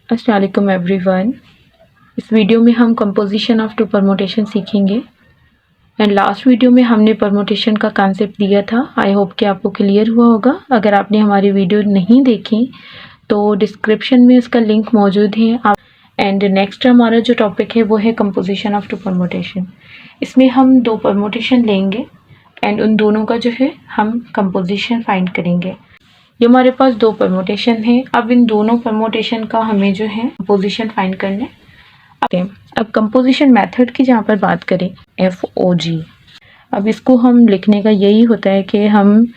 अस्सलाम वालेकुम एवरीवन। इस वीडियो में हम कंपोजिशन ऑफ टू परमुटेशन सीखेंगे एंड लास्ट वीडियो में हमने परमुटेशन का कॉन्सेप्ट दिया था। आई होप कि आपको क्लियर हुआ होगा। अगर आपने हमारी वीडियो नहीं देखी तो डिस्क्रिप्शन में उसका लिंक मौजूद है। आप एंड नेक्स्ट हमारा जो टॉपिक है वो है कंपोजिशन ऑफ टू परमुटेशन। इसमें हम दो परमुटेशन लेंगे एंड उन दोनों का जो है हम कंपोजिशन फाइंड करेंगे। ये हमारे पास दो परमुटेशन है। अब इन दोनों परमुटेशन का हमें जो है कंपोजिशन फाइंड करना है। अब कंपोजिशन मेथड की जहाँ पर बात करें FOG, अब इसको हम लिखने का यही होता है कि हम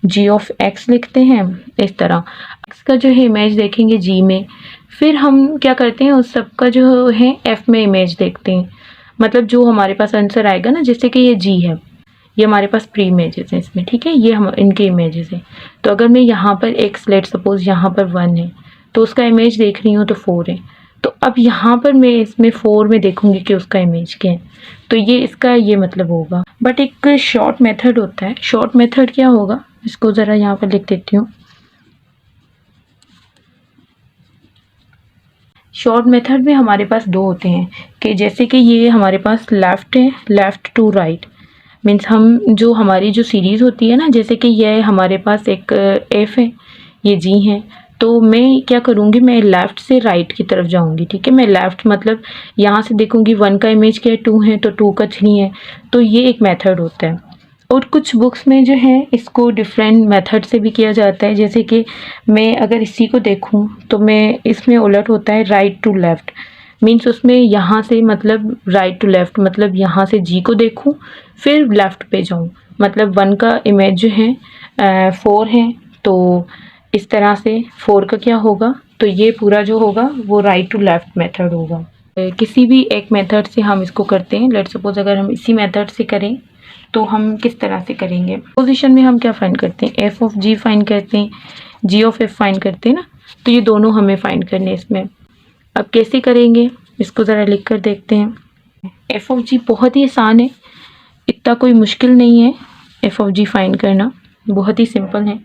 g ऑफ x लिखते हैं इस तरह। x का जो है इमेज देखेंगे g में, फिर हम क्या करते हैं उस सब का जो है f में इमेज देखते हैं। मतलब जो हमारे पास आंसर आएगा ना, जैसे कि ये g है, ये हमारे पास प्री इमेजेस हैं इसमें, ठीक है, ये हम इनके इमेजेस हैं। तो अगर मैं यहाँ पर x लेट सपोज यहाँ पर 1 है तो उसका इमेज देख रही हूँ तो 4 है। तो अब यहाँ पर मैं इसमें 4 में देखूंगी कि उसका इमेज क्या है, तो ये इसका ये मतलब होगा। बट एक शॉर्ट मेथड होता है। शॉर्ट मेथड क्या होगा, इसको ज़रा यहाँ पर लिख देती हूँ। शॉर्ट मेथड में हमारे पास दो होते हैं कि जैसे कि ये हमारे पास लेफ़्ट है, लेफ़्ट टू राइट मीन्स हम जो हमारी जो सीरीज़ होती है ना, जैसे कि ये हमारे पास एक F है, ये G है, तो मैं क्या करूँगी, मैं लेफ़्ट से राइट की तरफ जाऊँगी। ठीक है, मैं लेफ़्ट मतलब यहाँ से देखूँगी 1 का इमेज क्या है, 2 है तो 2 का 3 है। तो ये एक मेथड होता है। और कुछ बुक्स में जो है इसको डिफरेंट मेथड से भी किया जाता है। जैसे कि मैं अगर इसी को देखूँ तो मैं इसमें उलट होता है राइट टू लेफ़्ट मीन्स उसमें यहाँ से मतलब राइट टू लेफ़्ट मतलब यहाँ से जी को देखूँ फिर लेफ़्ट पे जाऊँ। मतलब 1 का इमेज जो है 4 है, तो इस तरह से 4 का क्या होगा, तो ये पूरा जो होगा वो राइट टू लेफ़्ट मेथड होगा। किसी भी एक मेथड से हम इसको करते हैं। लेट सपोज अगर हम इसी मेथड से करें तो हम किस तरह से करेंगे। पोजीशन में हम क्या फाइंड करते हैं, F ऑफ G फाइंड करते हैं, G ऑफ F फाइंड करते हैं ना। तो ये दोनों हमें फाइंड करने हैं इसमें। अब कैसे करेंगे इसको ज़रा लिख कर देखते हैं। F ऑफ G बहुत ही आसान है, इतना कोई मुश्किल नहीं है। F ऑफ G फाइंड करना बहुत ही सिंपल है।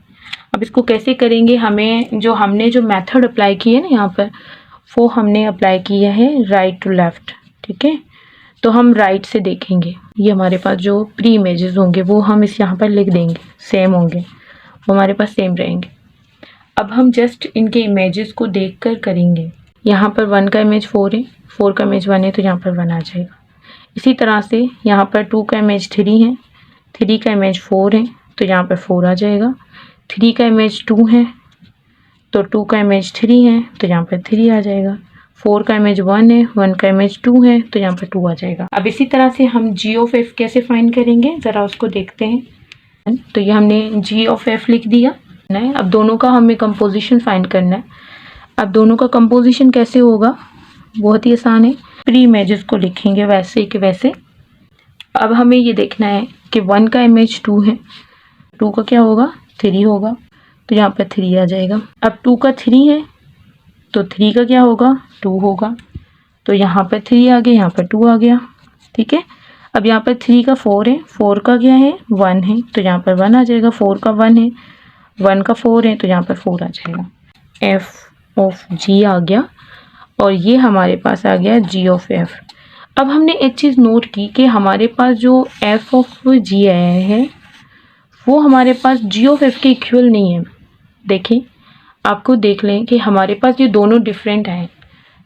अब इसको कैसे करेंगे, हमें जो हमने जो मेथड अप्लाई की है ना यहाँ पर, वो हमने अप्लाई किया है राइट टू लेफ़्ट। ठीक है, तो हम राइट से देखेंगे। ये हमारे पास जो प्री इमेजेस होंगे वो हम इस यहाँ पर लिख देंगे, सेम होंगे, वो हमारे पास सेम रहेंगे। अब हम जस्ट इनके इमेजेस को देखकर करेंगे। यहाँ पर 1 का इमेज 4 है, 4 का इमेज 1 है तो यहाँ पर 1 आ जाएगा। इसी तरह से यहाँ पर 2 का इमेज 3 है, 3 का इमेज 4 है तो यहाँ पर 4 आ जाएगा। 3 का इमेज 2 है तो 2 का इमेज 3 है तो यहाँ पर 3 आ जाएगा। 4 का इमेज 1 है, 1 का इमेज 2 है तो यहाँ पर 2 आ जाएगा। अब इसी तरह से हम G ऑफ F कैसे फाइंड करेंगे ज़रा उसको देखते हैं। तो ये हमने G ऑफ F लिख दिया है। अब दोनों का हमें कंपोजिशन फाइंड करना है। अब दोनों का कंपोजिशन कैसे होगा, बहुत ही आसान है। प्री इमेजेस को लिखेंगे वैसे कि वैसे। अब हमें ये देखना है कि 1 का इमेज 2 है, 2 का क्या होगा 3 होगा तो यहाँ पर 3 आ जाएगा। अब 2 का 3 है तो 3 का क्या होगा 2 होगा, तो यहाँ पर 3 आ गया, यहाँ पर 2 आ गया। ठीक है, अब यहाँ पर 3 का 4 है, 4 का क्या है 1 है तो यहाँ पर 1 आ जाएगा। 4 का 1 है, 1 का 4 है तो यहाँ पर 4 आ जाएगा। F ऑफ G आ गया और ये हमारे पास आ गया G ऑफ F। अब हमने एक चीज़ नोट की कि हमारे पास जो F ऑफ G आया है वो हमारे पास G ऑफ F के इक्वल नहीं है। देखें, आपको देख लें कि हमारे पास ये दोनों डिफरेंट हैं।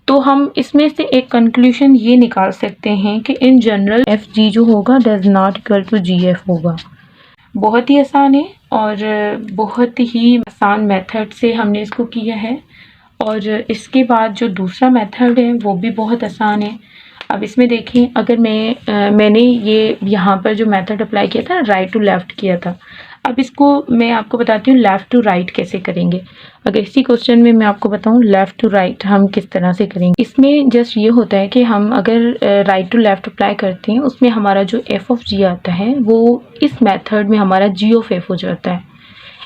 तो हम इसमें से एक कंक्लूजन ये निकाल सकते हैं कि इन जनरल FG जो होगा does not equal to GF होगा। बहुत ही आसान है और बहुत ही आसान मेथड से हमने इसको किया है। और इसके बाद जो दूसरा मेथड है वो भी बहुत आसान है। अब इसमें देखें, अगर मैंने ये यहाँ पर जो मेथड अप्लाई किया था राइट टू लेफ़्ट किया था। अब इसको मैं आपको बताती हूँ लेफ़्ट टू राइट कैसे करेंगे। अगर इसी क्वेश्चन में मैं आपको बताऊँ लेफ़्ट टू राइट हम किस तरह से करेंगे। इसमें जस्ट ये होता है कि हम अगर राइट टू लेफ़्ट अप्लाई करते हैं उसमें हमारा जो F ऑफ G आता है वो इस मेथड में हमारा G ऑफ F हो जाता है।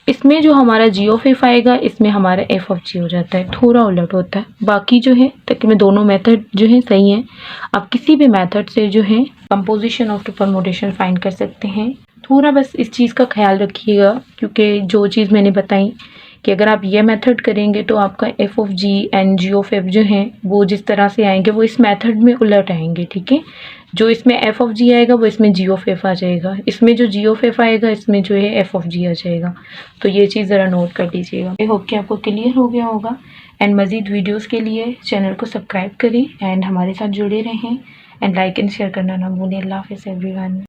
इसमें जो हमारा G ऑफ F आएगा इसमें हमारा F ऑफ G हो जाता है, थोड़ा उलट होता है। बाकी जो है तकरीबन दोनों मेथड जो है सही हैं। आप किसी भी मेथड से जो है composition of two permutation find कर सकते हैं। थोड़ा बस इस चीज़ का ख्याल रखिएगा क्योंकि जो चीज़ मैंने बताई कि अगर आप ये मेथड करेंगे तो आपका F of G and G of F जो हैं वो जिस तरह से आएंगे वो इस मेथड में उलट आएंगे, ठीक है। जो इसमें एफ ऑफ जी आएगा वो इसमें जी ऑफ एफ आ जाएगा, इसमें जो जी ऑफ एफ आएगा इसमें जो है एफ ऑफ जी आ जाएगा। तो ये चीज़ ज़रा नोट कर लीजिएगा। आई होप कि आपको क्लियर हो गया होगा। एंड मज़ीद वीडियोज़ के लिए चैनल को सब्सक्राइब करें एंड हमारे साथ जुड़े रहें एंड लाइक एंड शेयर करना ना भूलें। अल्लाह हाफ़िज़ एवरीवन।